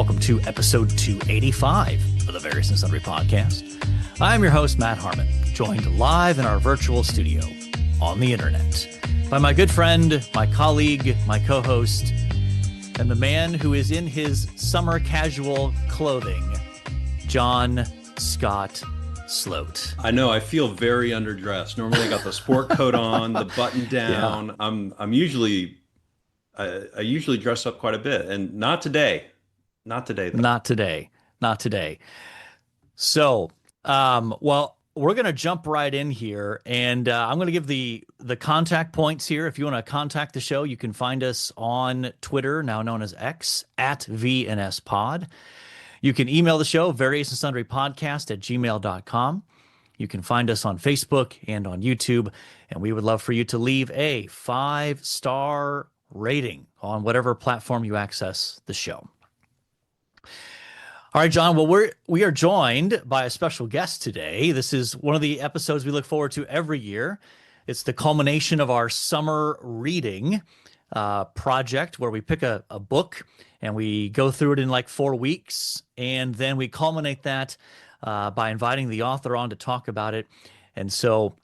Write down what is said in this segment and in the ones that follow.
Welcome to episode 285 of the Various and Sundry podcast. I'm your host, Matt Harmon, joined live in our virtual studio on the internet by my good friend, my colleague, my co-host, and the man who is in his summer casual clothing, John Scott Sloat. I know. I feel very underdressed. Normally, I got the sport coat on, the button down. Yeah. I usually dress up quite a bit, and not today. Not today, though. Not today. So, well, we're going to jump right in here, and I'm going to give the contact points here. If you want to contact the show, you can find us on Twitter, now known as X, at VNSPod. You can email the show, variousandsunDrypodcast@gmail.com. You can find us on Facebook and on YouTube, and we would love for you to leave a 5-star rating on whatever platform you access the show. All right, John. Well, we are joined by a special guest today. This is one of the episodes we look forward to every year. It's the culmination of our summer reading project, where we pick a book and we go through it in like 4 weeks, and then we culminate that by inviting the author on to talk about it. And so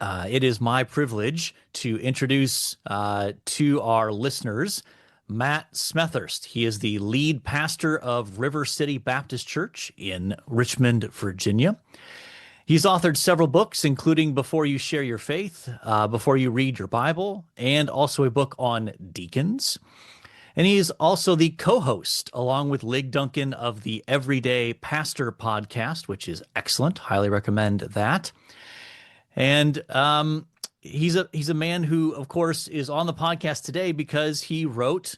it is my privilege to introduce to our listeners Matt Smethurst. He is the lead pastor of River City Baptist Church in Richmond, Virginia. He's authored several books, including Before You Share Your Faith, Before You Read Your Bible, and also a book on deacons. And he's also the co-host, along with Lig Duncan, of the Everyday Pastor podcast, which is excellent. Highly recommend that. And he's a man who, of course, is on the podcast today because he wrote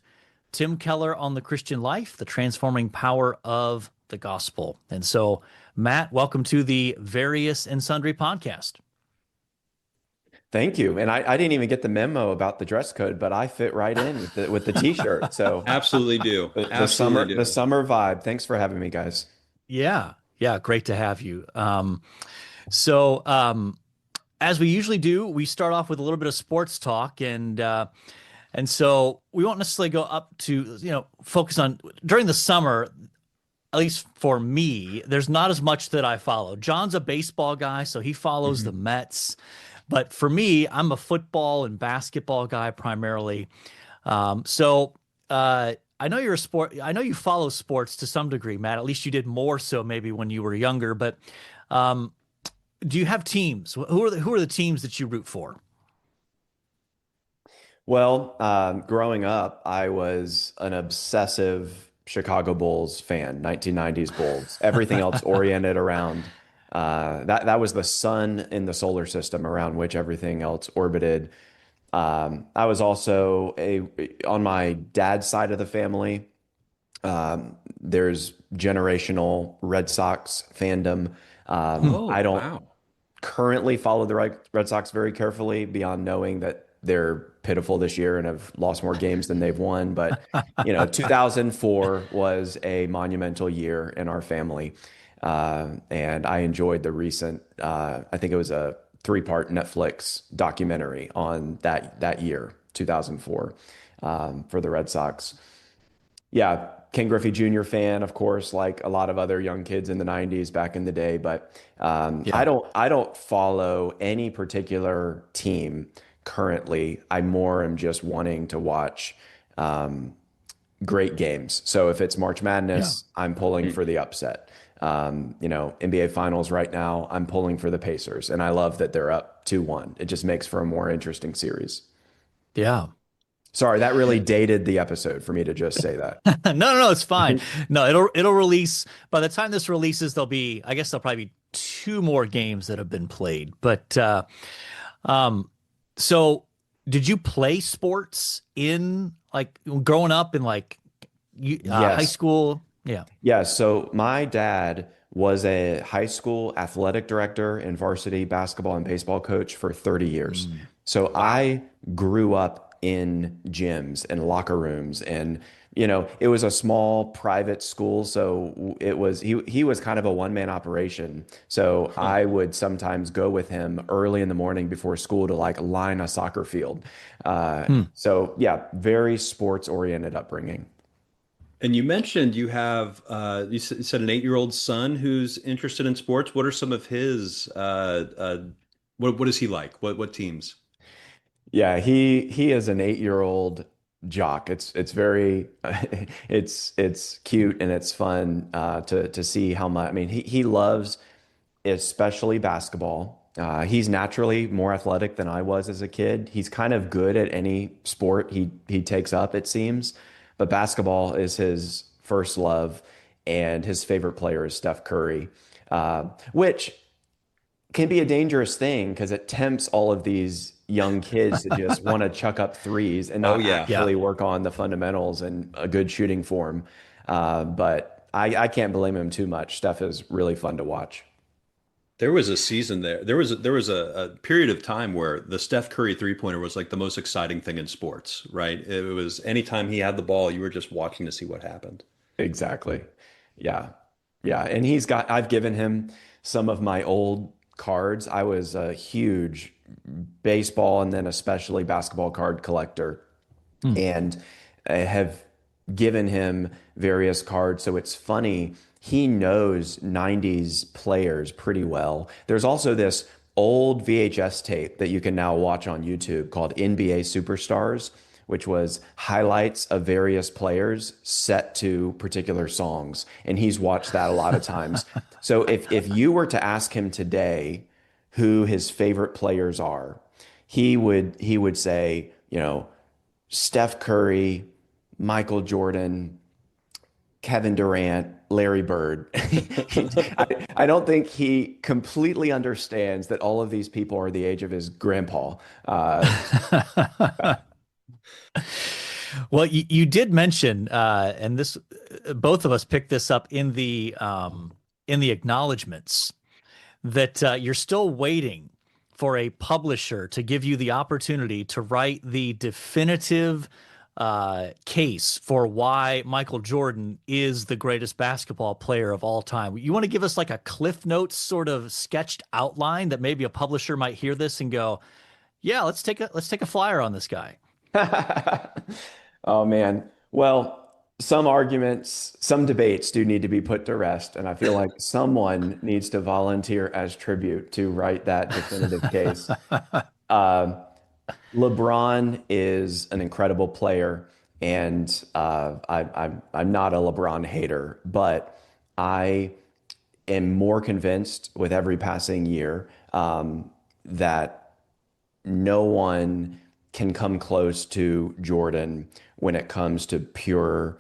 Tim Keller on the Christian Life, the Transforming Power of the Gospel. And so, Matt, welcome to the Various and Sundry podcast. Thank you. And I didn't even get the memo about the dress code, but I fit right in with the t-shirt. So absolutely do. The summer vibe. Thanks for having me, guys. Yeah. Great to have you. As we usually do, we start off with a little bit of sports talk, and so we won't necessarily go up to, focus on during the summer. At least for me, there's not as much that I follow. John's a baseball guy, so he follows the Mets. But for me, I'm a football and basketball guy primarily. I know you're a sport. I know you follow sports to some degree, Matt. At least you did more so maybe when you were younger. But do you have teams? Who are the teams that you root for? Well, growing up, I was an obsessive Chicago Bulls fan, 1990s Bulls. Everything else oriented around that was the sun in the solar system around which everything else orbited. I was also on my dad's side of the family. There's generational Red Sox fandom. I don't currently follow the Red Sox very carefully beyond knowing that they're pitiful this year and have lost more games than they've won. But, 2004 was a monumental year in our family. And I enjoyed the recent, I think it was a 3-part Netflix documentary on that year, 2004, for the Red Sox. Yeah. Ken Griffey Jr. fan, of course, like a lot of other young kids in the 90s back in the day. But I don't follow any particular team currently. I more am just wanting to watch great games. So if it's March Madness, I'm pulling for the upset. NBA Finals right now, I'm pulling for the Pacers. And I love that they're up 2-1. It just makes for a more interesting series. Yeah. Sorry, that really dated the episode for me to just say that. No, it's fine. No, it'll release. By the time this releases, there'll probably be 2 more games that have been played. But so did you play sports in growing up in high school? Yeah. Yeah. So my dad was a high school athletic director and varsity basketball and baseball coach for 30 years. So I grew up in gyms and locker rooms, and it was a small private school, so it was he was kind of a one-man operation. So I would sometimes go with him early in the morning before school to line a soccer field. So yeah, very sports oriented upbringing. And you mentioned you have you said an 8-year-old son who's interested in sports. What are some of his what is he like? What teams? Yeah, he is an 8-year-old jock. It's very it's cute and it's fun to see how much. I mean, he loves especially basketball. He's naturally more athletic than I was as a kid. He's kind of good at any sport he takes up, it seems, but basketball is his first love, and his favorite player is Steph Curry, which can be a dangerous thing because it tempts all of these young kids to just want to chuck up threes and Oh not yeah. Yeah. actually work on the fundamentals and a good shooting form. But I can't blame him too much. Steph is really fun to watch. There was a season there. There was a period of time where the Steph Curry three-pointer was like the most exciting thing in sports, right? It was anytime he had the ball, you were just watching to see what happened. Exactly. Yeah. Yeah. And I've given him some of my old cards. I was a huge baseball and then especially basketball card collector, Hmm. and I have given him various cards. So it's funny. He knows 90s players pretty well. There's also this old VHS tape that you can now watch on YouTube called NBA Superstars, which was highlights of various players set to particular songs. And he's watched that a lot of times. So if you were to ask him today who his favorite players are, he would say, Steph Curry, Michael Jordan, Kevin Durant, Larry Bird. I don't think he completely understands that all of these people are the age of his grandpa. Well, you did mention, and this, both of us picked this up in the acknowledgments that you're still waiting for a publisher to give you the opportunity to write the definitive case for why Michael Jordan is the greatest basketball player of all time. You want to give us like a Cliff Notes sort of sketched outline that maybe a publisher might hear this and go, "Yeah, let's take a flyer on this guy." Oh man. Well, some arguments, some debates do need to be put to rest, and I feel like someone needs to volunteer as tribute to write that definitive case. Um, LeBron is an incredible player, and I'm not a LeBron hater, but I am more convinced with every passing year that no one can come close to Jordan when it comes to pure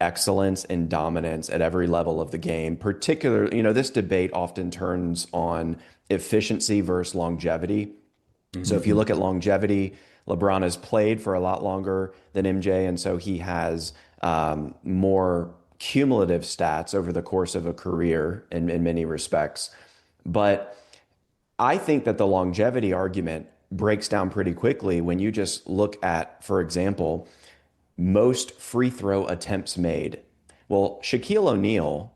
excellence and dominance at every level of the game. Particularly, this debate often turns on efficiency versus longevity. So if you Mhm. look at longevity, LeBron has played for a lot longer than MJ, and so he has more cumulative stats over the course of a career in many respects. But I think that the longevity argument breaks down pretty quickly when you just look at, for example, most free throw attempts made. Well, Shaquille O'Neal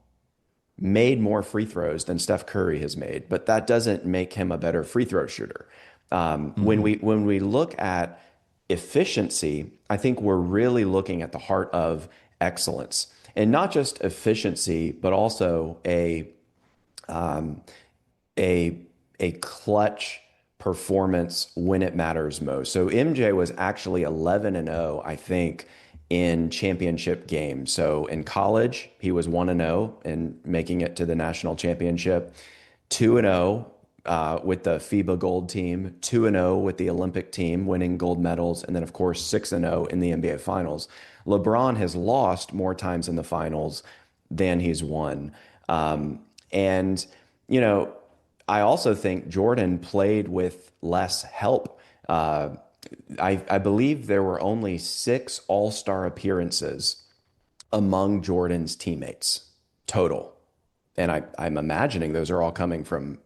made more free throws than Steph Curry has made, but that doesn't make him a better free throw shooter. When Mhm. we look at efficiency, I think we're really looking at the heart of excellence, and not just efficiency, but also um, a a clutch performance when it matters most. So MJ was actually 11 and 0, I think, in championship games. So in college, he was 1 and 0 and making it to the national championship, 2 and 0 with the FIBA gold team, 2 and 0 with the Olympic team, winning gold medals, and then of course 6 and 0 in the NBA finals. LeBron has lost more times in the finals than he's won. And you know, I also think Jordan played with less help. I believe there were only 6 All-Star appearances among Jordan's teammates total, and I'm imagining those are all coming from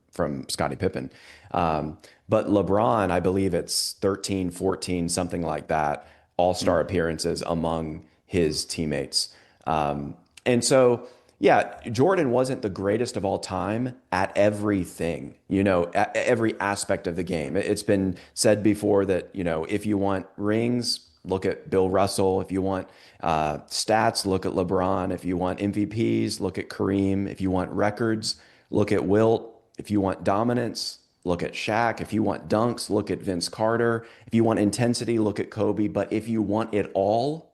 Scottie Pippen. Um, but LeBron, I believe it's 13, 14, something like that, All-Star appearances among his teammates. And so, yeah, Jordan wasn't the greatest of all time at everything, at every aspect of the game. It's been said before that, if you want rings, look at Bill Russell. If you want stats, look at LeBron. If you want MVPs, look at Kareem. If you want records, look at Wilt. If you want dominance, look at Shaq. If you want dunks, look at Vince Carter. If you want intensity, look at Kobe. But if you want it all,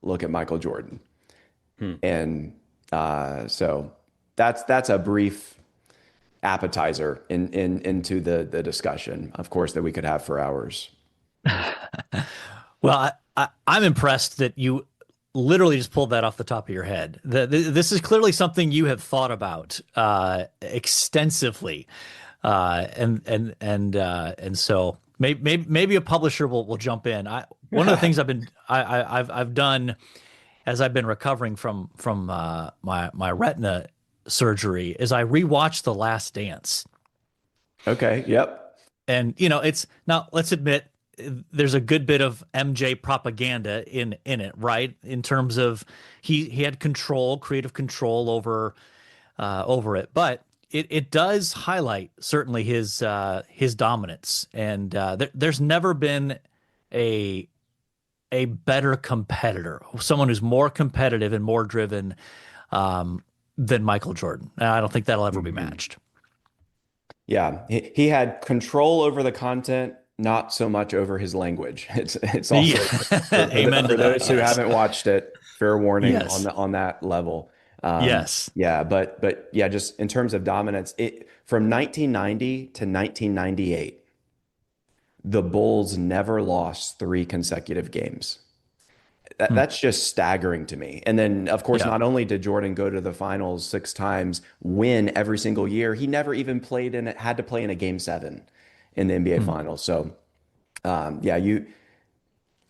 look at Michael Jordan. And so that's a brief appetizer into the discussion, of course, that we could have for hours. Well, I'm impressed that you literally just pulled that off the top of your head. This is clearly something you have thought about extensively, and so maybe a publisher will jump in. One of the things I've done as I've been recovering from my retina surgery is I rewatched The Last Dance. Okay. Yep. And it's now, let's admit, there's a good bit of MJ propaganda in it, right? In terms of he had creative control over it, but it does highlight certainly his dominance, and there's never been a better competitor, someone who's more competitive and more driven than Michael Jordan. And I don't think that'll ever be matched. Yeah, he had control over the content, not so much over his language. It's also Amen for to those that, who yes. haven't watched it, fair warning Yes. on that level. Yes. Yeah, but yeah, just in terms of dominance, from 1990 to 1998, the Bulls never lost 3 consecutive games. That's just staggering to me. And then, of course, Yeah. not only did Jordan go to the finals 6 times, win every single year, he never even had to play in a game 7 in the NBA finals. So, yeah,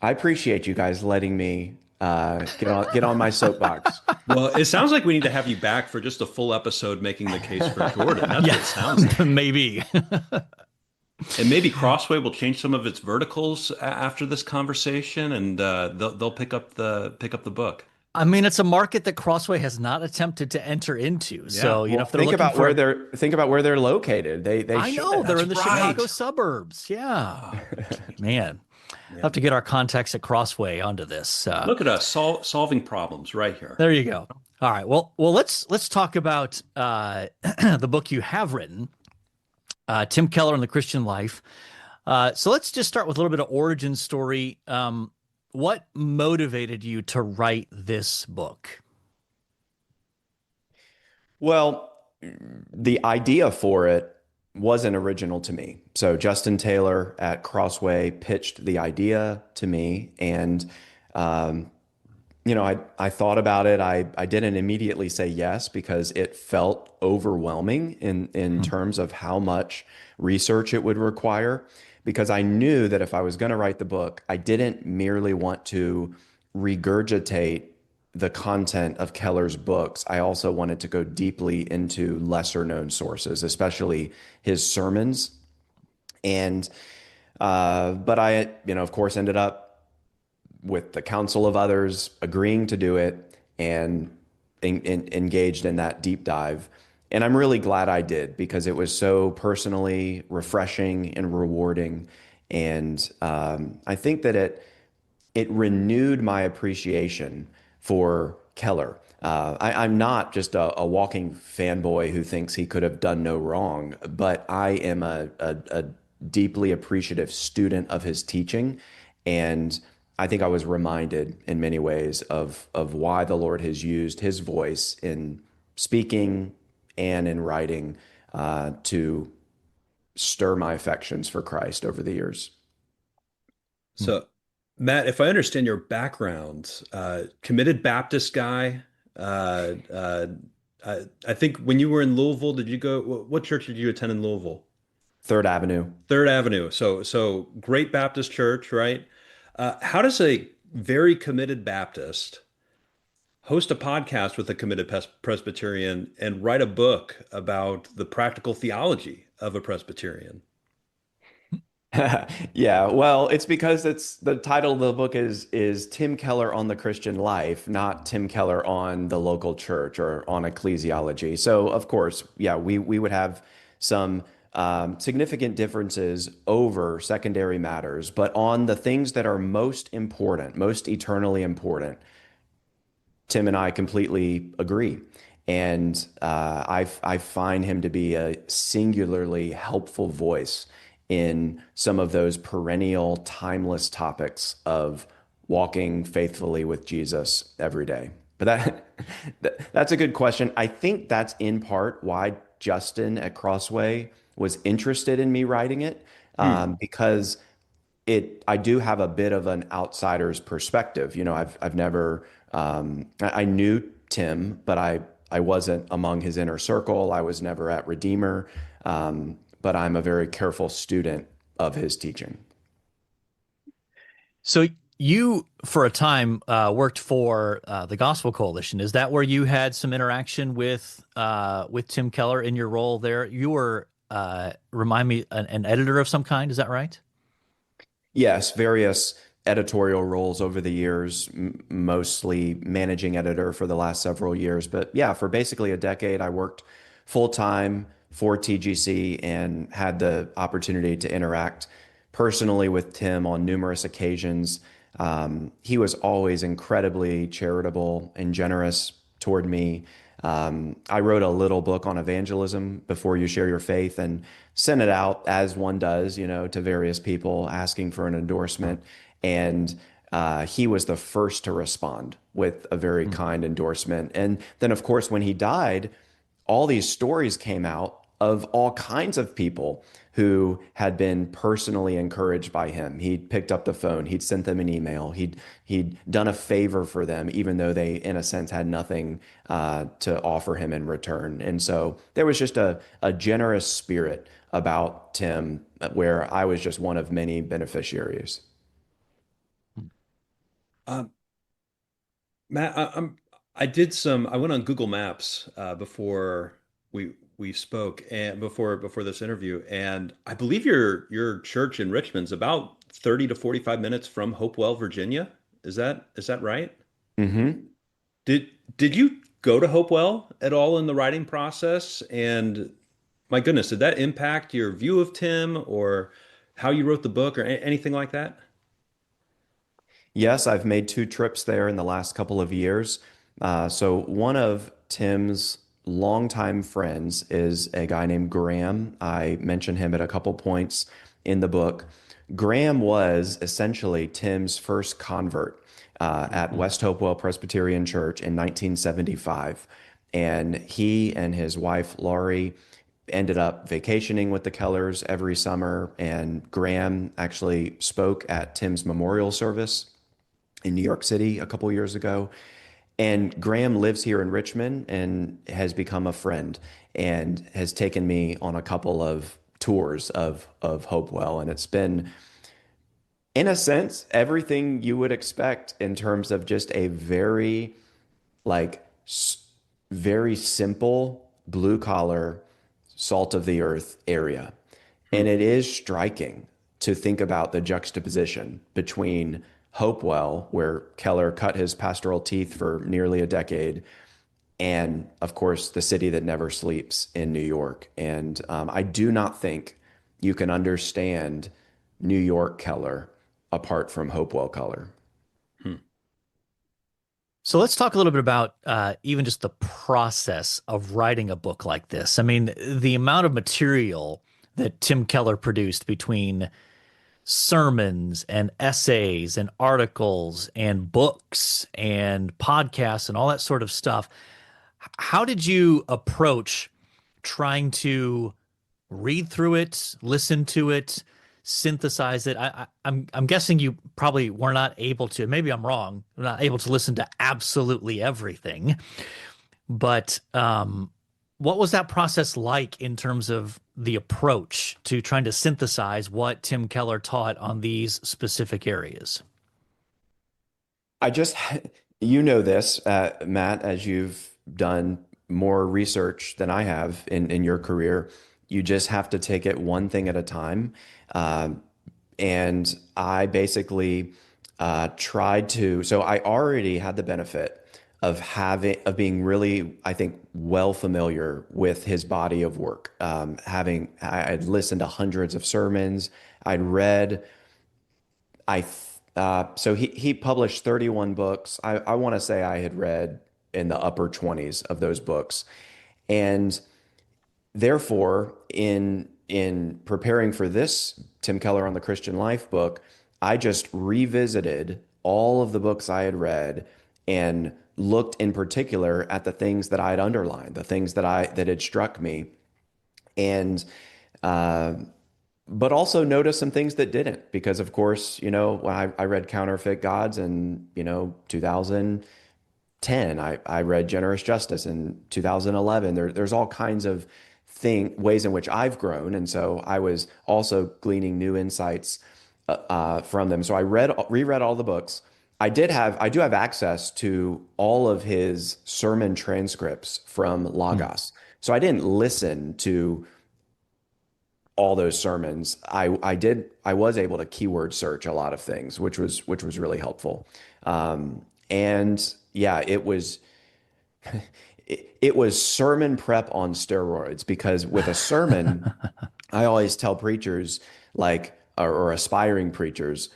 I appreciate you guys letting me get on my soapbox. Well, it sounds like we need to have you back for just a full episode making the case for Jordan. That's what it sounds like. Maybe. And maybe Crossway will change some of its verticals after this conversation, and they'll pick up the book. I mean, it's a market that Crossway has not attempted to enter into. So, if they're think looking about for think about where they're located. I know they're in the That's right. Chicago suburbs. Yeah. Man. I'll have to get our contacts at Crossway onto this. Look at us solving problems right here. There you go. All right. Well, let's talk about the book you have written, Tim Keller and the Christian Life. So let's just start with a little bit of origin story. What motivated you to write this book? Well, the idea for it wasn't original to me. So Justin Taylor at Crossway pitched the idea to me, and I thought about it. I didn't immediately say yes because it felt overwhelming in terms of how much research it would require. Because I knew that if I was going to write the book, I didn't merely want to regurgitate the content of Keller's books. I also wanted to go deeply into lesser known sources, especially his sermons. And but I, of course, ended up with the counsel of others agreeing to do it and engaged in that deep dive. And I'm really glad I did because it was so personally refreshing and rewarding. And I think that it renewed my appreciation for Keller. I'm not just a walking fanboy who thinks he could have done no wrong, but I am a deeply appreciative student of his teaching. And I think I was reminded in many ways of why the Lord has used his voice in speaking and in writing to stir my affections for Christ over the years. So, Matt, if I understand your background, committed Baptist guy. I think when you were in Louisville, did you go? What church did you attend in Louisville? Third Avenue. Third Avenue. So great Baptist church, right? How does a very committed Baptist host a podcast with a committed Presbyterian and write a book about the practical theology of a Presbyterian? Yeah, well, it's because the title of the book is Tim Keller on the Christian Life, not Tim Keller on the local church or on ecclesiology. So of course, yeah, we would have some significant differences over secondary matters, but on the things that are most important, most eternally important, Tim and I completely agree. And I find him to be a singularly helpful voice in some of those perennial, timeless topics of walking faithfully with Jesus every day. But that's a good question. I think that's in part why Justin at Crossway was interested in me writing it, Hmm. because I do have a bit of an outsider's perspective. I've never I knew Tim, but I wasn't among his inner circle. I was never at Redeemer, but I'm a very careful student of his teaching. So you, for a time, worked for the Gospel Coalition. Is that where you had some interaction with Tim Keller in your role there? You were, remind me, an editor of some kind. Is that right? Yes, various editorial roles over the years, mostly managing editor for the last several years. But yeah, for basically a decade, I worked full time for TGC and had the opportunity to interact personally with Tim on numerous occasions. He was always incredibly charitable and generous toward me. I wrote a little book on evangelism before you share your faith and sent it out as one does, to various people asking for an endorsement. And he was the first to respond with a very Hmm. kind endorsement. And then, of course, when he died, all these stories came out of all kinds of people who had been personally encouraged by him. He'd picked up the phone, he'd sent them an email, he'd done a favor for them, even though they, in a sense, had nothing to offer him in return. And so there was just a generous spirit about Tim, where I was just one of many beneficiaries. Um, Matt, I went on Google Maps before we spoke and before this interview, and I believe your church in Richmond's about 30 to 45 minutes from Hopewell, Virginia. Is that right? Hmm. Did did you go to Hopewell at all in the writing process? And my goodness, did that impact your view of Tim or how you wrote the book or anything like that? Yes, I've made two trips there in the last couple of years. So one of Tim's longtime friends is a guy named Graham. I mention him at a couple points in the book. Graham was essentially Tim's first convert at Hmm. West Hopewell Presbyterian Church in 1975. And he and his wife, Laurie, ended up vacationing with the Kellers every summer. And Graham actually spoke at Tim's memorial service in New York City a couple years ago. And Graham lives here in Richmond and has become a friend and has taken me on a couple of tours of Hopewell. And it's been, in a sense, everything you would expect in terms of just a very like very simple blue collar salt of the earth area. And Hmm. it is striking to think about the juxtaposition between Hopewell, where Keller cut his pastoral teeth for nearly a decade, and of course, the city that never sleeps in New York. And I do not think you can understand New York Keller apart from Hopewell Keller. Hmm. So let's talk a little bit about even just the process of writing a book like this. I mean, the amount of material that Tim Keller produced between sermons and essays and articles and books and podcasts and all that sort of stuff. How did you approach trying to read through it, listen to it, synthesize it? I'm guessing you probably were not able to. Maybe I'm wrong. Not able to listen to absolutely everything, but what was that process like in terms of the approach to trying to synthesize what Tim Keller taught on these specific areas? I just, you know this, Matt, as you've done more research than I have in your career. You just have to take it one thing at a time. Um, and I basically tried to, so I already had the benefit of being really, I think, well familiar with his body of work. I'd listened to hundreds of sermons. I'd read, so he published 31 books. I want to say I had read in the upper 20s of those books. And therefore, in preparing for this Tim Keller on the Christian Life book, I just revisited all of the books I had read and looked in particular at the things that I had underlined, the things that had struck me, and uh, but also noticed some things that didn't, because of course, when I read Counterfeit Gods in 2010, I read Generous Justice in 2011. There's all kinds of ways in which I've grown, and so I was also gleaning new insights from them. So I reread all the books. I do have access to all of his sermon transcripts from Hmm. Logos. So I didn't listen to all those sermons. I was able to keyword search a lot of things, which was really helpful. And yeah, it was sermon prep on steroids, because with a sermon, I always tell preachers, or aspiring preachers,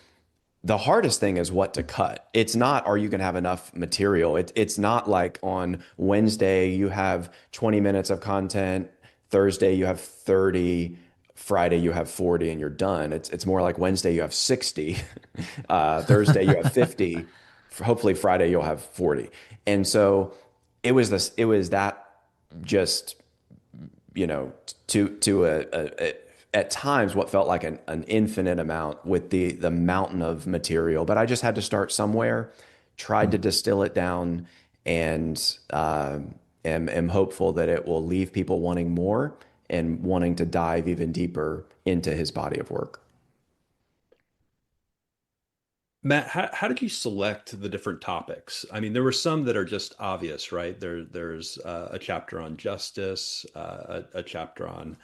the hardest thing is what to cut. It's not, are you going to have enough material? It's not like on Wednesday you have 20 minutes of content, Thursday you have 30, Friday you have 40, and you're done. It's more like Wednesday you have 60, Thursday you have 50, hopefully Friday you'll have 40. And so it was that, just, to at times what felt like an infinite amount, with the mountain of material. But I just had to start somewhere, tried to distill it down, and am hopeful that it will leave people wanting more and wanting to dive even deeper into his body of work. Matt, how did you select the different topics? I mean, there were some that are just obvious, right? There's a chapter on justice, a chapter on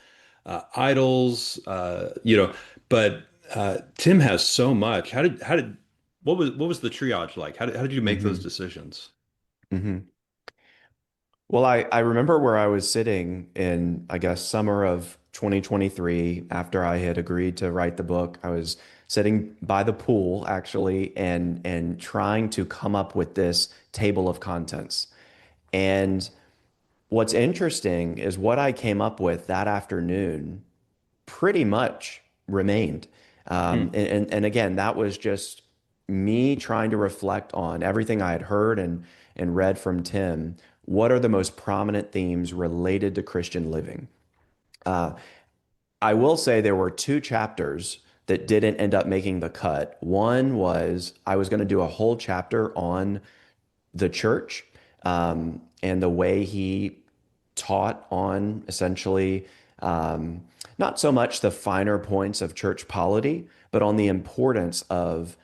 idols, but Tim has so much. What was the triage like? How did you make those Hmm. decisions? Hmm. Well, I remember where I was sitting in, I guess, summer of 2023, after I had agreed to write the book. I was sitting by the pool, actually, and trying to come up with this table of contents. And what's interesting is what I came up with that afternoon pretty much remained. Hmm. And again, that was just me trying to reflect on everything I had heard and read from Tim. What are the most prominent themes related to Christian living? Uh, I will say there were two chapters that didn't end up making the cut. One was I was going to do a whole chapter on the church, and the way he taught on, essentially, um, not so much the finer points of church polity, but on the importance of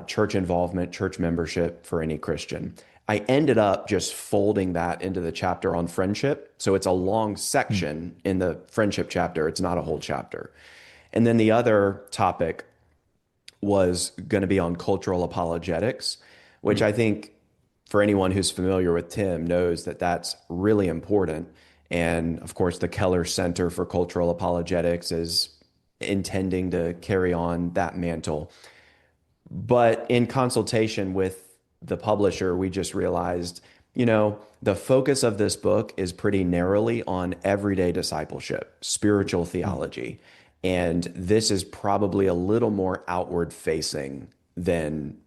church involvement, church membership for any Christian. I ended up just folding that into the chapter on friendship. So it's a long Hmm. section in the friendship chapter. It's not a whole chapter. And then the other topic was going to be on cultural apologetics, which I Hmm. think, for anyone who's familiar with Tim, knows that that's really important. And of course, the Keller Center for Cultural Apologetics is intending to carry on that mantle. But in consultation with the publisher, we just realized, the focus of this book is pretty narrowly on everyday discipleship, spiritual Hmm. theology. And this is probably a little more outward facing than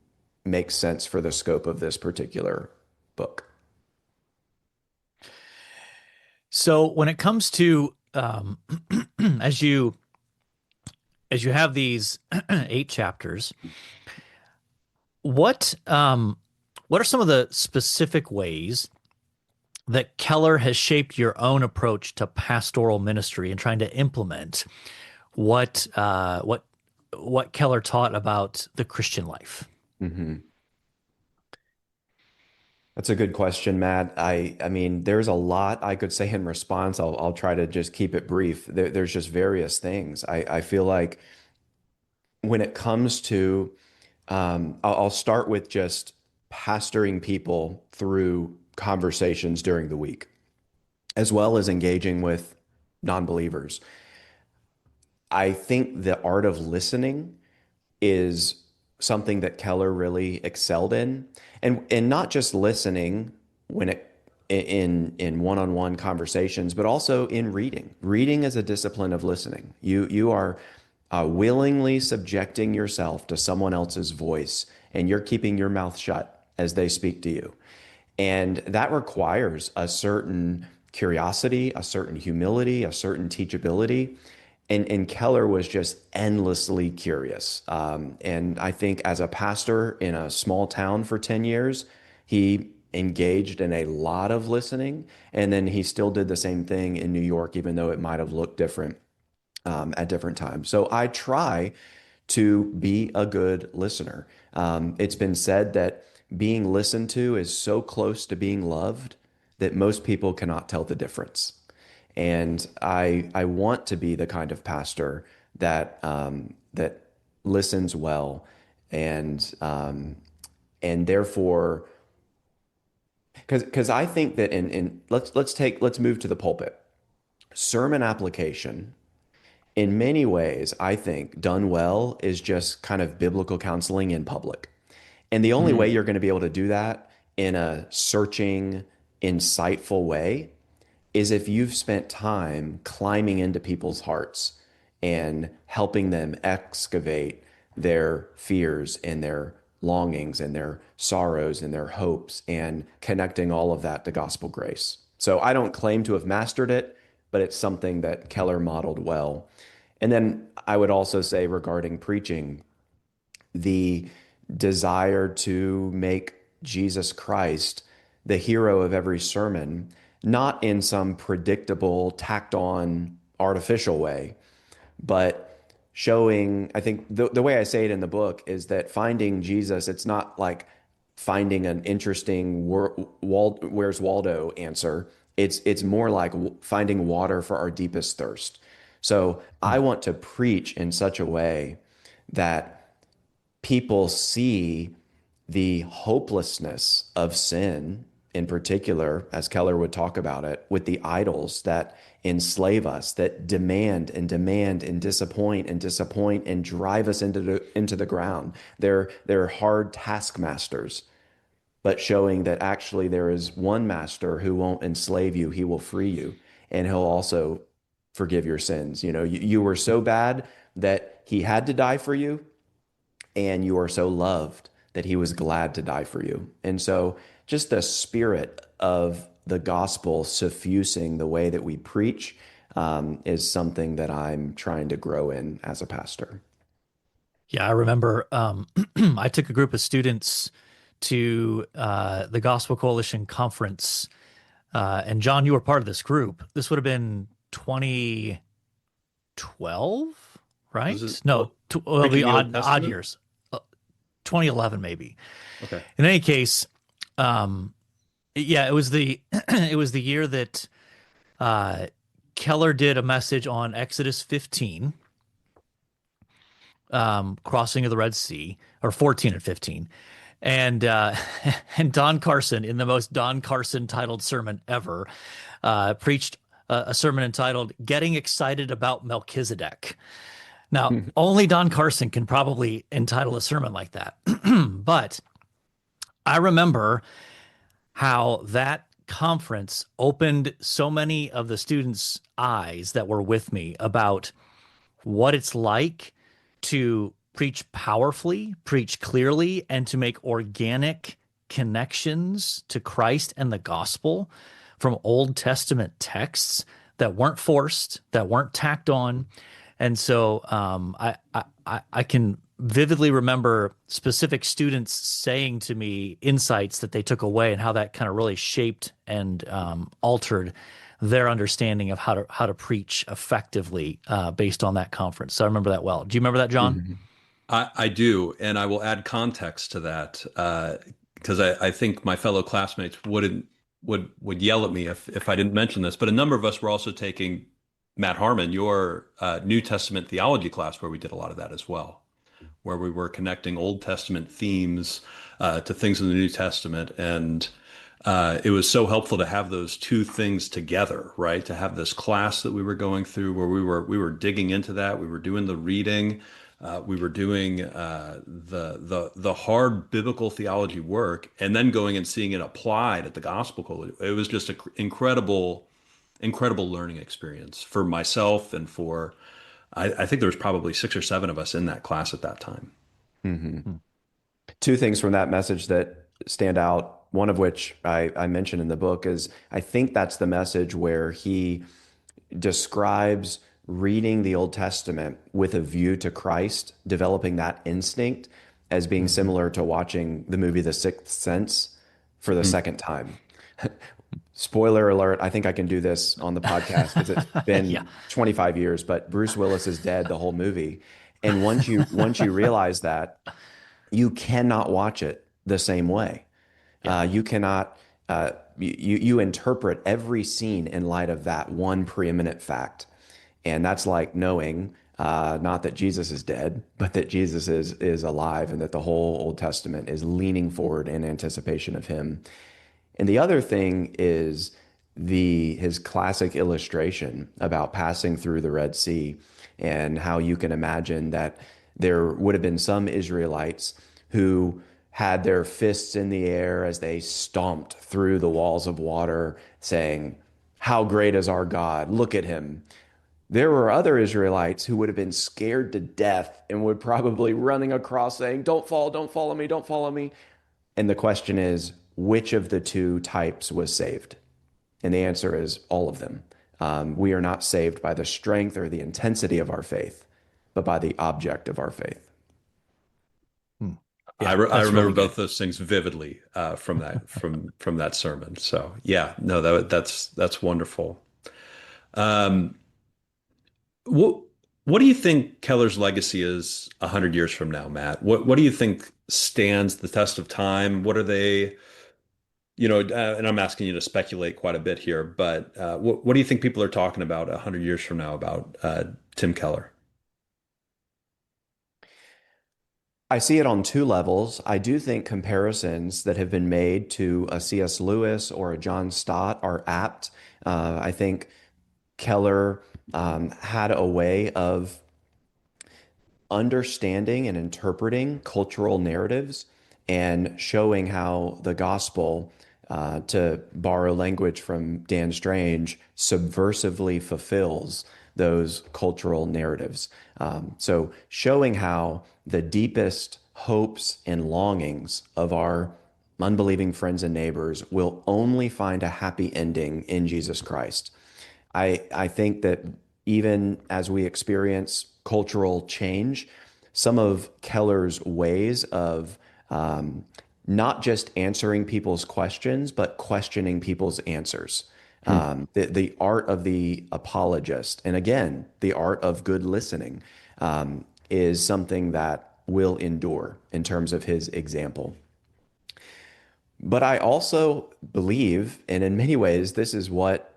makes sense for the scope of this particular book. So when it comes to as you have these 8 chapters, what what are some of the specific ways that Keller has shaped your own approach to pastoral ministry and trying to implement what what Keller taught about the Christian life? Mhm. That's a good question, Matt. I mean, there's a lot I could say in response. I'll try to just keep it brief. There's just various things. I feel like when it comes to, I'll start with just pastoring people through conversations during the week, as well as engaging with non-believers. I think the art of listening is something that Keller really excelled in, and not just listening when it in one-on-one conversations, but also in reading. Reading is a discipline of listening. You are willingly subjecting yourself to someone else's voice, and you're keeping your mouth shut as they speak to you. And that requires a certain curiosity, a certain humility, a certain teachability. And Keller was just endlessly curious. And I think as a pastor in a small town for 10 years, he engaged in a lot of listening. And then he still did the same thing in New York, even though it might have looked different at different times. So I try to be a good listener. It's been said that being listened to is so close to being loved that most people cannot tell the difference. And I want to be the kind of pastor that that listens well, and therefore, because I think that in let's move to the pulpit. Sermon application, in many ways, I think done well is just kind of biblical counseling in public. And the only way you're going to be able to do that in a searching, insightful way is if you've spent time climbing into people's hearts and helping them excavate their fears and their longings and their sorrows and their hopes and connecting all of that to gospel grace. So I don't claim to have mastered it, but it's something that Keller modeled well. And then I would also say regarding preaching, the desire to make Jesus Christ the hero of every sermon, not in some predictable, tacked on, artificial way, but showing, I think the way I say it in the book is that finding Jesus, it's not like finding an interesting Where's Waldo answer. It's more like finding water for our deepest thirst. So I want to preach in such a way that people see the hopelessness of sin, in particular, as Keller would talk about it, with the idols that enslave us, that demand and demand and disappoint and drive us into the ground. They're hard taskmasters, but showing that actually there is one master who won't enslave you, he will free you, and he'll also forgive your sins. You were so bad that he had to die for you, and you are so loved that he was glad to die for you. And so just the spirit of the gospel suffusing the way that we preach is something that I'm trying to grow in as a pastor. Yeah, I remember I took a group of students to the Gospel Coalition conference. And John, you were part of this group. This would have been 2012, right? No, the odd years. 2011 maybe. Okay. In any case, yeah, it was the it was the year that Keller did a message on Exodus 15, crossing of the Red Sea, or 14 and 15. And and Don Carson, in the most Don Carson titled sermon ever, preached a sermon entitled "Getting Excited About Melchizedek." Now, only Don Carson can probably entitle a sermon like that. But I remember how that conference opened so many of the students' eyes that were with me about what it's like to preach powerfully, preach clearly, and to make organic connections to Christ and the gospel from Old Testament texts that weren't forced, that weren't tacked on. And so I can vividly remember specific students saying to me insights that they took away and how that kind of really shaped and altered their understanding of how to preach effectively based on that conference. So I remember that well. Do you remember that, John? Mm-hmm. I do, and I will add context to that because I think my fellow classmates would yell at me if I didn't mention this. But a number of us were also taking Matt Harmon, your New Testament theology class, where we did a lot of that as well. where we were connecting Old Testament themes to things in the New Testament. And it was so helpful to have those two things together, right? To have this class that we were going through where we were digging into that, we were doing the reading, we were doing the hard biblical theology work, and then going and seeing it applied at the gospel college. It was just an incredible learning experience for myself and for I think there was probably 6 or 7 of us in that class at that time. Mm-hmm. Two things from that message that stand out, one of which I mentioned in the book, is I think that's the message where he describes reading the Old Testament with a view to Christ, developing that instinct as being similar to watching the movie The Sixth Sense for the second time. Spoiler alert, I think I can do this on the podcast because it's been Yeah. 25 years, but Bruce Willis is dead the whole movie. And once you realize that, you cannot watch it the same way. You cannot you interpret every scene in light of that one preeminent fact. And that's like knowing not that Jesus is dead, but that Jesus is alive, and that the whole Old Testament is leaning forward in anticipation of him. And the other thing is his classic illustration about passing through the Red Sea, and how you can imagine that there would have been some Israelites who had their fists in the air as they stomped through the walls of water, saying, "How great is our God? Look at him." There were other Israelites who would have been scared to death and would probably running across saying, "Don't fall, don't follow me, don't follow me." And the question is, which of the two types was saved? And the answer is all of them. We are not saved by the strength or the intensity of our faith, but by the object of our faith. Yeah, I remember both those things vividly from that sermon. So yeah, no, that's wonderful. What what do you think Keller's legacy is 100 years from now, Matt? What do you think stands the test of time? What are they? And I'm asking you to speculate quite a bit here, but what do you think people are talking about 100 years from now about Tim Keller? I see it on two levels. I do think comparisons that have been made to a C.S. Lewis or a John Stott are apt. I think Keller had a way of understanding and interpreting cultural narratives and showing how the gospel, to borrow language from Dan Strange, subversively fulfills those cultural narratives. So showing how the deepest hopes and longings of our unbelieving friends and neighbors will only find a happy ending in Jesus Christ. I think that even as we experience cultural change, some of Keller's ways of not just answering people's questions, but questioning people's answers. The art of the apologist, and again, the art of good listening, is something that will endure in terms of his example. But I also believe, and in many ways, this is what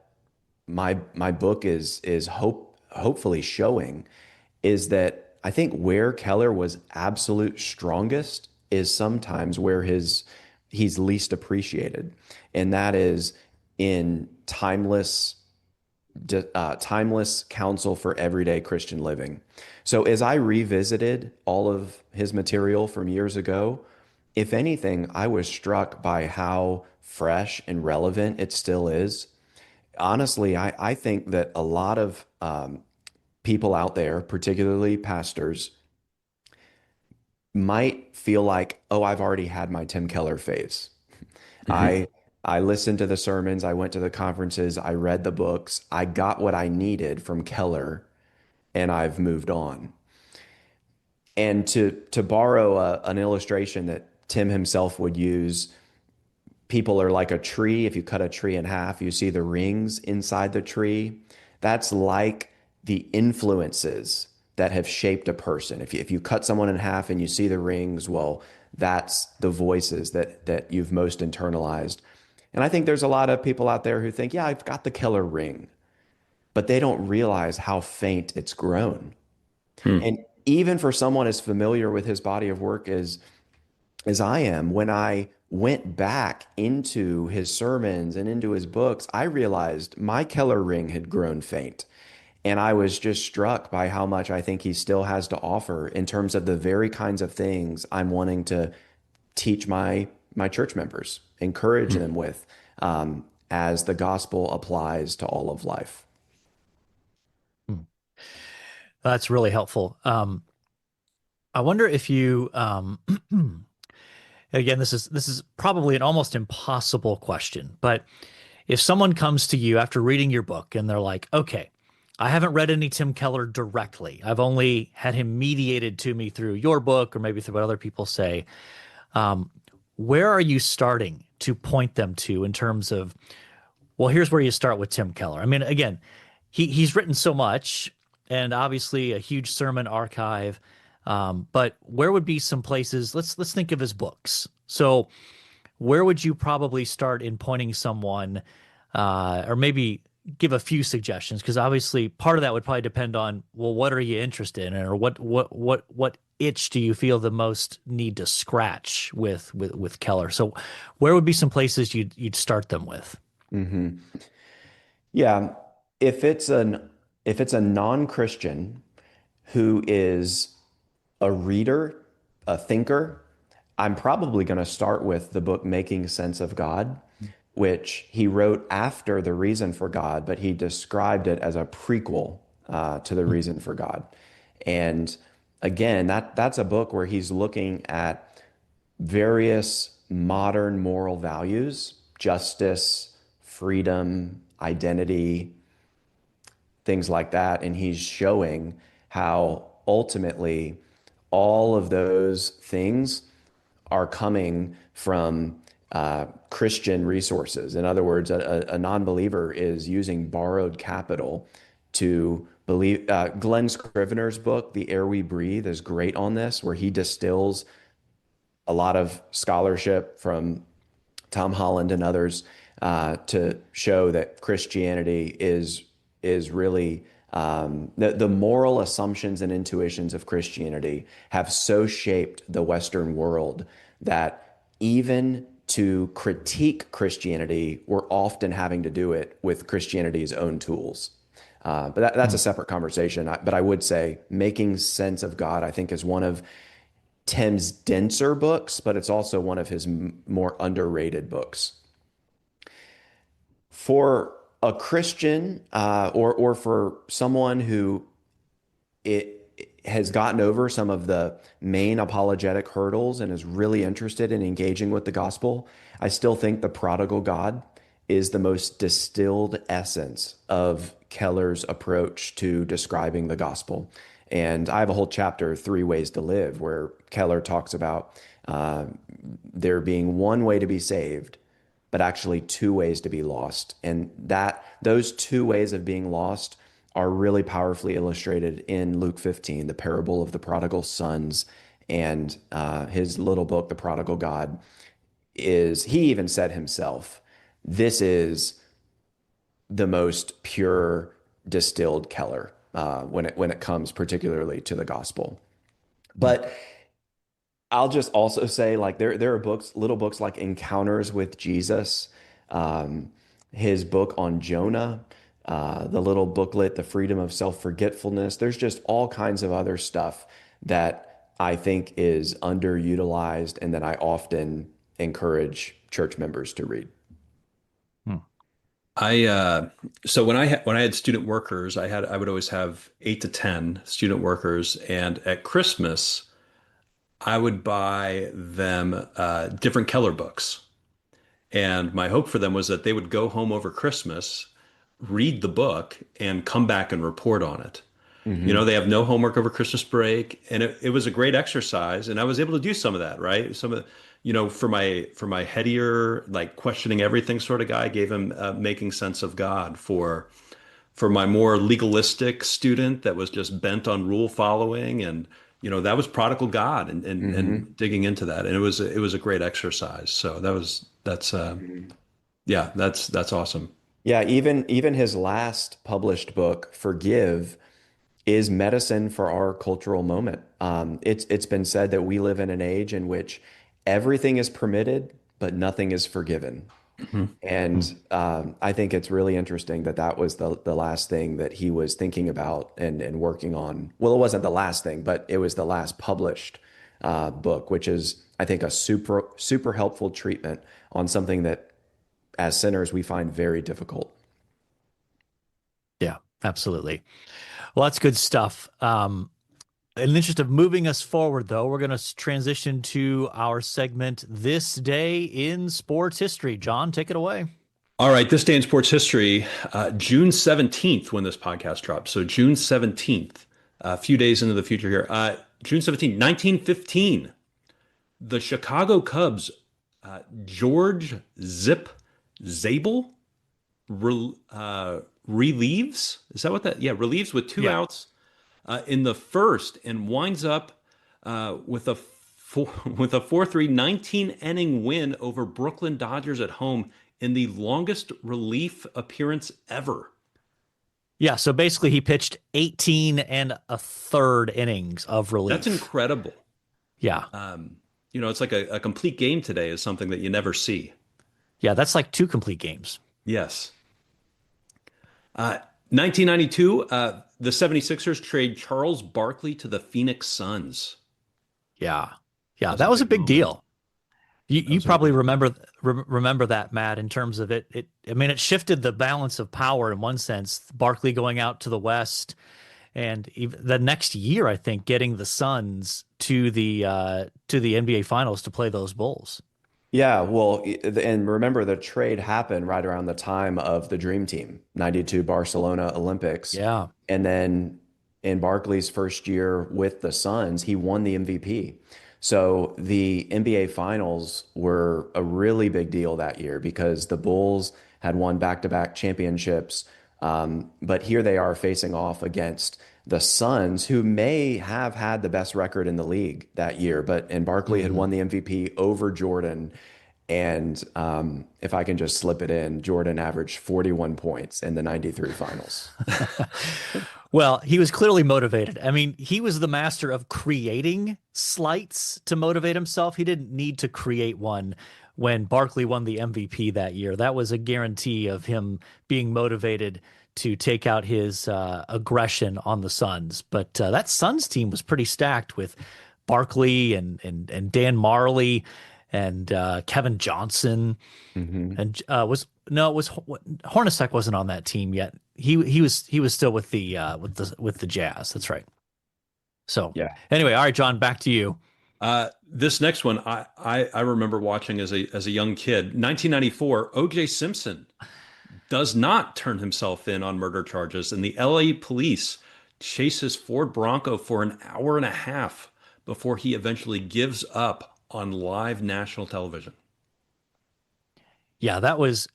my book is hopefully showing, is that I think where Keller was absolute strongest is sometimes where he's least appreciated, and that is in timeless counsel for everyday Christian living. So as I revisited all of his material from years ago, if anything, I was struck by how fresh and relevant it still is. Honestly, I think that a lot of people out there, particularly pastors, might feel like, oh, I've already had my Tim Keller phase. Mhm. I I listened to the sermons, I went to the conferences, I read the books, I got what I needed from Keller, and I've moved on. And to borrow an illustration that Tim himself would use, people are like a tree. If you cut a tree in half, you see the rings inside the tree. That's like the influences that have shaped a person. If you cut someone in half and you see the rings, well, that's the voices that you've most internalized. And I think there's a lot of people out there who think, yeah, I've got the Keller ring, but they don't realize how faint it's grown. Hmm. And even for someone as familiar with his body of work as I am, when I went back into his sermons and into his books, I realized my Keller ring had grown faint. And I was just struck by how much I think he still has to offer in terms of the very kinds of things I'm wanting to teach my church members, encourage them with, as the gospel applies to all of life. Hmm. That's really helpful. I wonder if you, again, this is probably an almost impossible question, but if someone comes to you after reading your book and they're like, okay, I haven't read any Tim Keller directly. I've only had him mediated to me through your book or maybe through what other people say. Um, where are you starting to point them to in terms of, well, here's where you start with Tim Keller? I mean, again, he's written so much and obviously a huge sermon archive. But where would be some places? Let's think of his books. So where would you probably start in pointing someone, or maybe give a few suggestions? Because obviously part of that would probably depend on, well, what are you interested in, or what itch do you feel the most need to scratch with Keller? So where would be some places you'd start them with? Hmm. Yeah, if it's an if it's a non-Christian who is a reader, a thinker, I'm probably going to start with the book Making Sense of God, which he wrote after The Reason for God, but he described it as a prequel to The Reason for God. And again, that's a book where he's looking at various modern moral values, justice, freedom, identity, things like that. And he's showing how ultimately all of those things are coming from Christian resources. In other words, a non-believer is using borrowed capital to believe. Glenn Scrivener's book, The Air We Breathe, is great on this, where he distills a lot of scholarship from Tom Holland and others to show that Christianity is really the moral assumptions and intuitions of Christianity have so shaped the Western world that even to critique Christianity, we're often having to do it with Christianity's own tools. But that's a separate conversation. But I would say Making Sense of God, I think, is one of Tim's denser books, but it's also one of his more underrated books. For a Christian, or for someone who it has gotten over some of the main apologetic hurdles and is really interested in engaging with the gospel, I still think The Prodigal God is the most distilled essence of Keller's approach to describing the gospel. And I have a whole chapter, Three Ways to Live, where Keller talks about there being one way to be saved, but actually two ways to be lost. And that those two ways of being lost are really powerfully illustrated in Luke 15, the parable of the prodigal sons, and his little book, The Prodigal God, he even said himself, this is the most pure distilled Keller when it comes particularly to the gospel. But I'll just also say, like, there are books, little books like Encounters with Jesus, his book on Jonah, the little booklet, The Freedom of Self-Forgetfulness. There's just all kinds of other stuff that I think is underutilized and that I often encourage church members to read. Hmm. So when I had student workers, I would always have 8 to 10 student workers, and at Christmas I would buy them different Keller books. And my hope for them was that they would go home over Christmas, read the book, and come back and report on it. You know, Hmm. they have no homework over Christmas break, and it was a great exercise. And I was able to do some of that, right? Some of, for my headier, like questioning everything sort of guy, I gave him Making Sense of God. For my more legalistic student that was just bent on rule following, and that was Prodigal God, and Hmm. digging into that, and it was a great exercise. So that's Hmm. yeah, that's awesome. Yeah, even his last published book, Forgive, is medicine for our cultural moment. It's been said that we live in an age in which everything is permitted, but nothing is forgiven. Mhm. And I think it's really interesting that that was the last thing that he was thinking about and working on. Well, it wasn't the last thing, but it was the last published book, which is, I think, a super helpful treatment on something that as sinners we find very difficult. Yeah, absolutely. Well, that's good stuff. In the interest of moving us forward, though, we're going to transition to our segment, This Day in Sports History. John, take it away. All right, this day in sports history, June 17th, when this podcast drops. So June 17th, a few days into the future here. June 17th, 1915, the Chicago Cubs, George Zip Zabel relieves. Is that what that? Yeah, relieves with two Yeah. outs in the first and winds up with a with a 4-3 19 inning win over Brooklyn Dodgers at home in the longest relief appearance ever. Yeah, so basically he pitched 18 and a third innings of That's relief. incredible. Yeah. It's like a complete game today is something that you never see. Yeah, that's like two complete games. Yes. 1992, the 76ers trade Charles Barkley to the Phoenix Suns. Yeah. Yeah, That that was was a a big big moment. deal. You That was a probably big remember that, Matt, in terms of it. I mean, it shifted the balance of power in one sense. Barkley going out to the West, and even the next year, I think, getting the Suns to the NBA Finals to play those Bulls. Yeah, well, and remember the trade happened right around the time of the Dream Team, 92 Barcelona Olympics. Yeah. And then in Barkley's first year with the Suns, he won the MVP. So the NBA Finals were a really big deal that year because the Bulls had won back-to-back championships. But here they are facing off against the Suns, who may have had the best record in the league that year. And Barkley had Mhm. won the MVP over Jordan. And if I can just slip it in, Jordan averaged 41 points in the 93 finals. Well, he was clearly motivated. I mean, he was the master of creating slights to motivate himself. He didn't need to create one when Barkley won the MVP that year. That was a guarantee of him being motivated to take out his aggression on the Suns. But that Suns team was pretty stacked with Barkley and Dan Marley and Kevin Johnson. Hmm. And was no, it was Hornacek wasn't on that team yet. He was still with the Jazz. That's right. So Yeah. anyway, all right, John, back to you. This next one, I remember watching as a young kid. 1994, O.J. Simpson does not turn himself in on murder charges, and the L.A. police chase his Ford Bronco for an hour and a half before he eventually gives up on live national television. Yeah, that was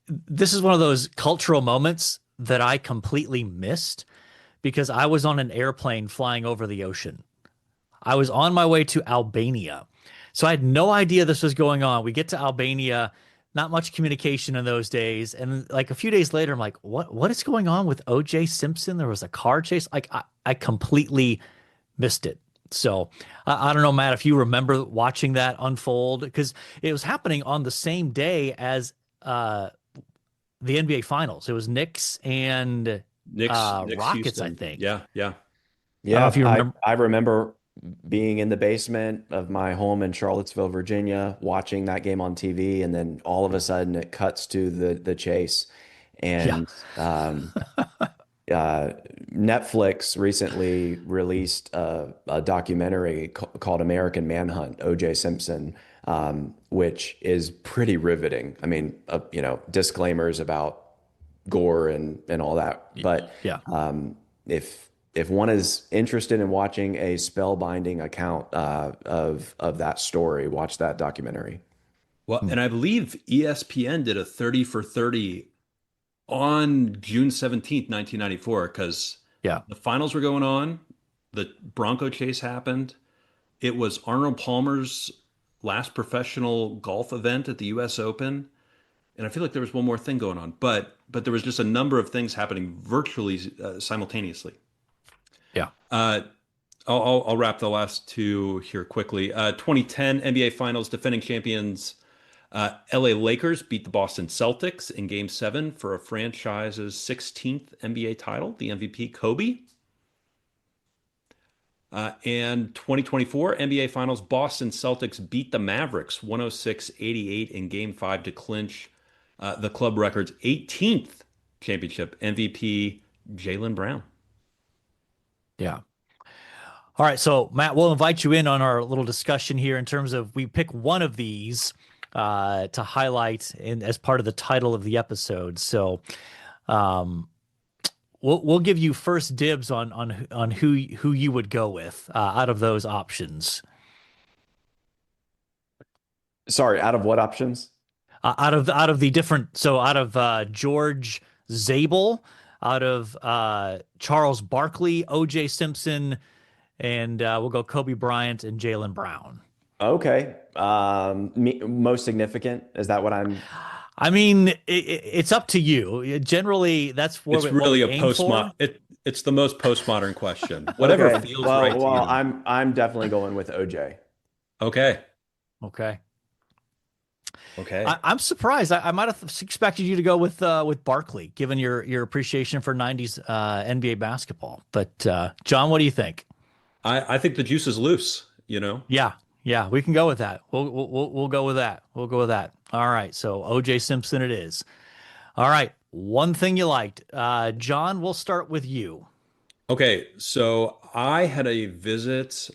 this is one of those cultural moments that I completely missed because I was on an airplane flying over the ocean. I was on my way to Albania. So I had no idea this was going on. We get to Albania, not much communication in those days. And like a few days later, I'm like, what is going on with OJ Simpson? There was a car chase. Like I completely missed it. So I don't know, Matt, if you remember watching that unfold, because it was happening on the same day as the NBA Finals. It was Knicks and Knicks Rockets, I Houston. think. Yeah, yeah. I don't know if Yeah, you remember. I remember being in the basement of my home in Charlottesville, Virginia, watching that game on TV, and then all of a sudden it cuts to the chase. Yeah. And uh, Netflix recently released a documentary called American Manhunt, O.J. Simpson, which is pretty riveting. I mean, disclaimers about gore and all that. But Yeah. if one is interested in watching a spellbinding account of that story, watch that documentary. Well, Hmm. and I believe ESPN did a 30 for 30 on June 17th, 1994, because Yeah. the finals were going on. The Bronco chase happened. It was Arnold Palmer's last professional golf event at the US Open. And I feel like there was one more thing going on, but there was just a number of things happening virtually simultaneously. Yeah. I'll wrap the last two here quickly. 2010 NBA Finals defending champions LA Lakers beat the Boston Celtics in Game 7 for a franchise's 16th NBA title. The MVP, Kobe. And 2024 NBA Finals, Boston Celtics beat the Mavericks 106-88 in Game 5 to clinch the club record's 18th championship. MVP, Jaylen Brown. Yeah. All right. So, Matt, we'll invite you in on our little discussion here in terms of we pick one of these to highlight as part of the title of the episode. So, we'll give you first dibs on who you would go with out of those options. Sorry, out of what options? Out of the different, so out of George Zabel, out of Charles Barkley, O.J. Simpson, and we'll go Kobe Bryant and Jaylen Brown. Okay. Most significant, is that what I'm? I mean, it's up to you. Generally, that's what It's really a postmodern. It's the most postmodern question. Whatever Okay. feels right to you. Well, I'm definitely going with OJ. Okay. Okay. Okay. I'm surprised. I might have expected you to go with Barkley, given your appreciation for '90s NBA basketball. But John, what do you think? I think the juice is loose, you know? Yeah, we can go with that. We'll go with that. We'll go with that. All right. So O.J. Simpson it is. All right. One thing you liked. John, we'll start with you. Okay, so I had a visit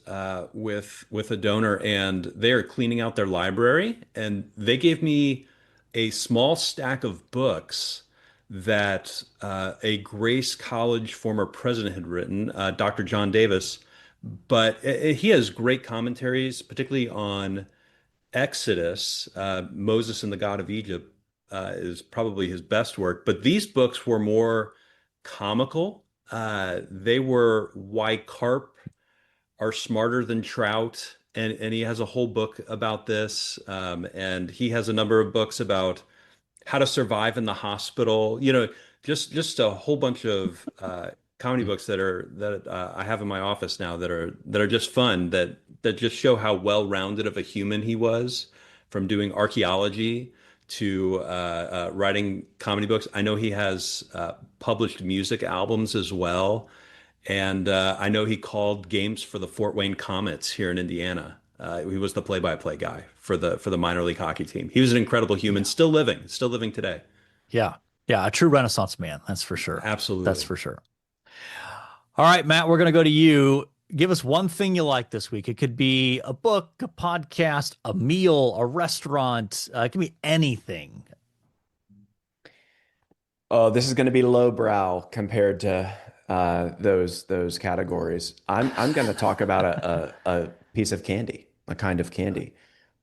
with a donor, and they are cleaning out their library, and they gave me a small stack of books that a Grace College former president had written, Dr. John Davis. But he has great commentaries, particularly on Exodus. Moses and the God of Egypt is probably his best work. But these books were more comical. They were Why Carp Are Smarter Than Trout. And he has a whole book about this. And he has a number of books about how to survive in the hospital. You know, just a whole bunch of comedy books that I have in my office now that are just fun that just show how well-rounded of a human he was, from doing archaeology to writing comedy books. I know he has published music albums as well, and I know he called games for the Fort Wayne Comets here in Indiana. He was the play-by-play guy for the minor league hockey team. He was an incredible human, still living today. Yeah, a true Renaissance man. That's for sure. Absolutely, that's for sure. All right, Matt, we're going to go to you. Give us one thing you like this week. It could be a book, a podcast, a meal, a restaurant. It can be anything. Oh, this is going to be lowbrow compared to those categories. I'm going to talk about a piece of candy, a kind of candy.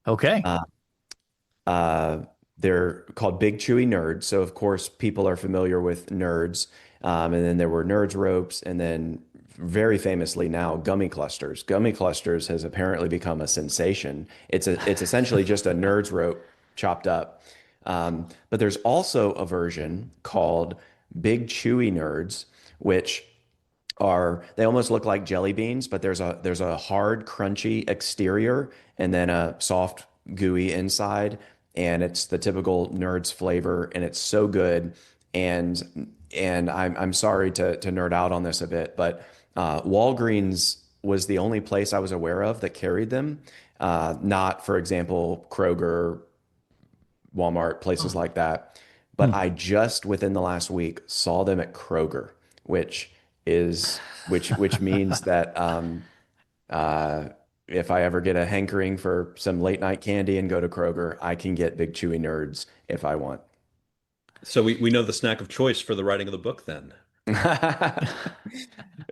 Okay. They're called Big Chewy Nerds. So of course people are familiar with Nerds. And then there were Nerds ropes, and then very famously now Gummy Clusters. Gummy Clusters has apparently become a sensation. It's essentially just a Nerds rope chopped up. But there's also a version called Big Chewy Nerds, which they almost look like jelly beans, but there's a hard, crunchy exterior and then a soft, gooey inside. And it's the typical Nerds flavor, and it's so good. And I'm sorry to nerd out on this a bit, but Walgreens was the only place I was aware of that carried them. Not, for example, Kroger, Walmart, places like that. But I just within the last week saw them at Kroger, which means that if I ever get a hankering for some late night candy and go to Kroger, I can get Big Chewy Nerds if I want. So we know the snack of choice for the writing of the book then.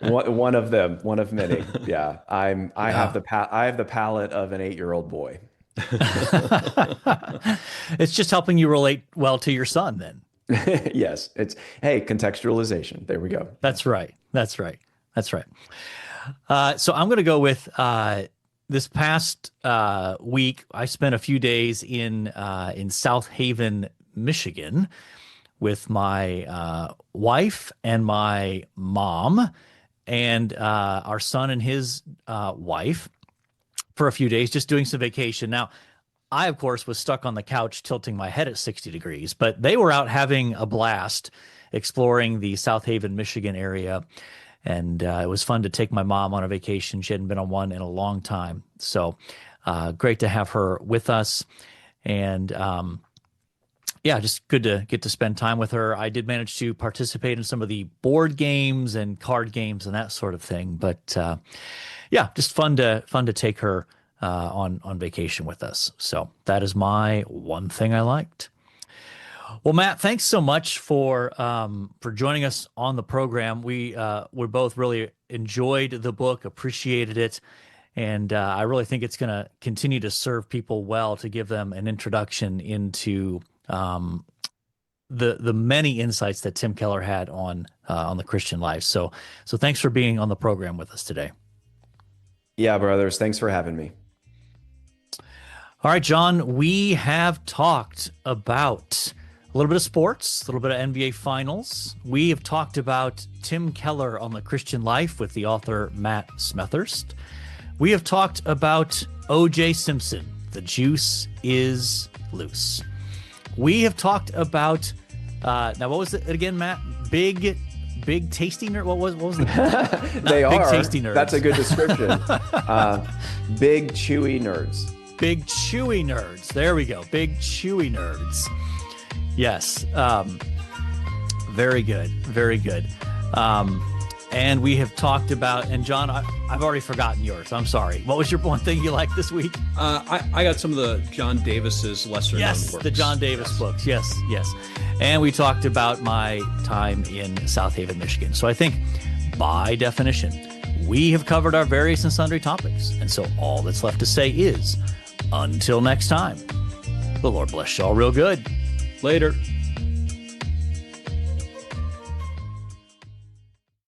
One of them, one of many. Yeah. I have the palate of an 8-year-old boy. It's just helping you relate well to your son then. Yes. Hey, contextualization. There we go. That's right. So I'm going to go with this past week. I spent a few days in South Haven, Michigan, with my wife and my mom, and our son and his wife for a few days, just doing some vacation. Now, I, of course, was stuck on the couch tilting my head at 60 degrees, but they were out having a blast exploring the South Haven, Michigan area. And it was fun to take my mom on a vacation. She hadn't been on one in a long time. So great to have her with us. And yeah, just good to get to spend time with her. I did manage to participate in some of the board games and card games and that sort of thing. But yeah, just fun to take her on vacation with us. So that is my one thing I liked. Well, Matt, thanks so much for joining us on the program. We both really enjoyed the book, appreciated it, and I really think it's going to continue to serve people well to give them an introduction into the many insights that Tim Keller had on the Christian life. So thanks for being on the program with us today. Yeah, brothers, thanks for having me. All right, John, we have talked about a little bit of sports, a little bit of NBA Finals. We have talked about Tim Keller on the Christian life with the author Matt Smethurst. We have talked about O.J. Simpson, The Juice is Loose. We have talked about, now what was it again, Matt? Big tasty nerd? What was the They big are. Tasty nerds. That's a good description. Big chewy nerds. Big chewy nerds. There we go. Big chewy nerds. Yes. Very good. Very good. And we have talked about, and John, I've already forgotten yours. I'm sorry. What was your one thing you liked this week? I got some of the John Davis's lesser known works. Yes, the John Davis books. Yes. And we talked about my time in South Haven, Michigan. So I think by definition, we have covered our various and sundry topics. And so all that's left to say is, until next time, the Lord bless you all real good. Later.